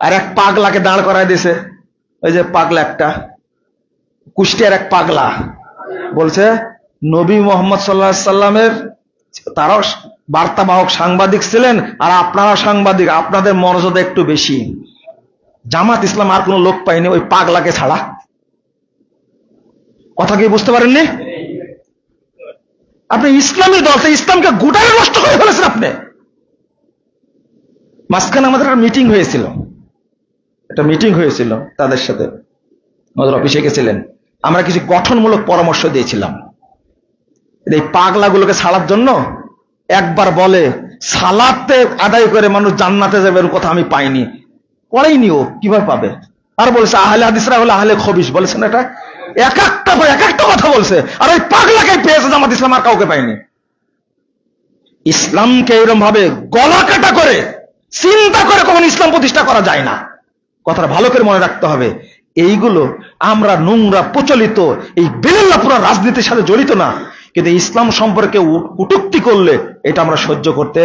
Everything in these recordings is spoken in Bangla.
আর এক পাগলাকে দাঁড় করায় দিয়েছে। ওই যে পাগলা, একটা কুষ্টিয়ার এক পাগলা বলছে নবী মোহাম্মদ সাল্লাল্লাহু আলাইহি সাল্লামের তারাও বার্তাবাহক সাংবাদিক ছিলেন, আর আপনারা সাংবাদিক, আপনাদের মর্যাদা একটু বেশি। জামাত ইসলাম আর কোন লোক পাইনি ওই পাগলাকে ছাড়া। কথা কি বুঝতে পারেননি? আপনি ইসলামী দল, ইসলামকে গোটারে নষ্ট করে ফেলেছেন আপনি। মাঝখানে আমাদের একটা মিটিং হয়েছিল তাদের সাথে, আমাদের অফিসে গেছিলেন, আমরা কিছু গঠনমূলক পরামর্শ দিয়েছিলাম। এই পাগলাগুলোকে ছাড়ার জন্য একবার বলে সালাতে আদায় করে মানুষ জান্নাতে যাবে, এর কথা আমি পাইনি, করেইনি, ও কিভাবে পাবে? আর বলেছে আহলে হাদিসরা হলো আহলে খবিস, বলেছেন এটা এক একটা কথা বলছে। আর ওই পাগলাকে পেয়েছে জামাত ইসলাম, আর কাউকে পাইনি। ইসলামকে এরকম ভাবে গলা কাটা করে চিন্তা করে কখনো ইসলাম প্রতিষ্ঠা করা যায় না। কথাটা ভালো করে মনে রাখতে হবে। এইগুলো আমরা নোংরা প্রচলিত এই বেলাল্লাপুরা রাজনীতির সাথে জড়িত না, কিন্তু ইসলাম সম্পর্কে কটূক্তি করলে এটা আমরা সহ্য করতে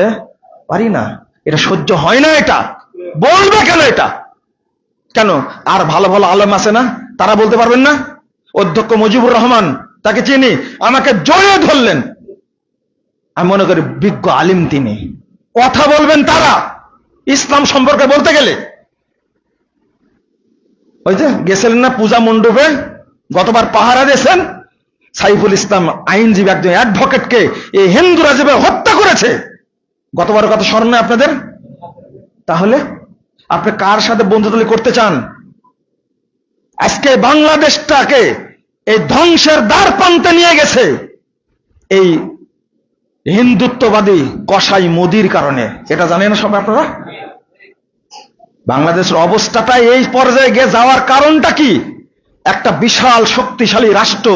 পারি না, এটা সহ্য হয় না। এটা বলবে কেন? এটা কেন? আর ভালো ভালো আলেম আছে না, তারা বলতে পারবেন না? অধ্যক্ষ মুজিবুর রহমান, তাকে চিনি, আমাকে জড়িয়ে ধরলেন, আমি মনে করি বিজ্ঞ আলিম তিনি, কথা বলবেন তারা ইসলাম সম্পর্কে বলতে গেলে। ওই যে গেছিলেন না পূজা মণ্ডপে, গতবার পাহারা দিয়েছেন, সাইফুল ইসলাম আইনজীবী একজন অ্যাডভোকেটকে এই হিন্দুরা যেভাবে হত্যা করেছে, গতবার কথা স্মরণ নেই আপনাদের? তাহলে আপনি কার সাথে বন্ধুদলি করতে চান? আজকে বাংলাদেশটাকে এই ধ্বংসের দ্বার প্রান্তে নিয়ে গেছে এই হিন্দুত্ববাদী কসাই মোদির কারণে। এটা জানেন না সব আপনারা? বাংলাদেশের অবস্থাটা এই পর্যায়ে গিয়ে যাওয়ার কারণটা কি? একটা বিশাল শক্তিশালী রাষ্ট্র,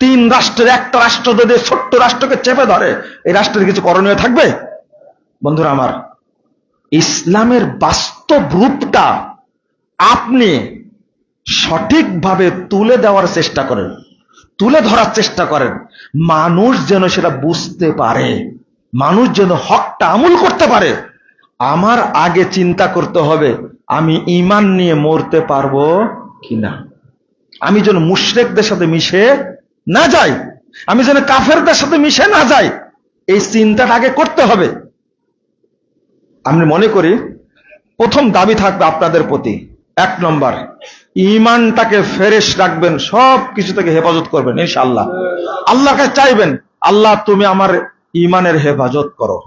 তিন রাষ্ট্রের একটা রাষ্ট্র যদি ছোট্ট রাষ্ট্রকে চেপে ধরে, এই রাষ্ট্রের কিছু করণীয় থাকবে? বন্ধুরা আমার, ইসলামের বাস্তব রূপটা আপনি সঠিকভাবে তুলে দেওয়ার চেষ্টা করেন, তুলে ধরার চেষ্টা করেন, মানুষ যেন সেটা বুঝতে পারে, মানুষ যেন হকটা আমল করতে পারে। আমার আগে চিন্তা করতে হবে আমি ঈমান নিয়ে মরতে পারবো কিনা, আমি যেন মুশরিকদের সাথে মিশে না যাই, আমি যেন কাফেরদের সাথে মিশে না যাই, এই চিন্তাটা আগে করতে হবে। আমি মনে করি প্রথম দাবি থাকবে আপনাদের প্রতি, 1 নম্বর, ঈমানটাকে ফ্রেশ রাখবেন, সব কিছু থেকে হেফাজত করবেন ইনশাআল্লাহ। আল্লাহকে চাইবেন, আল্লাহ তুমি আমার ঈমানের হেফাজত করো।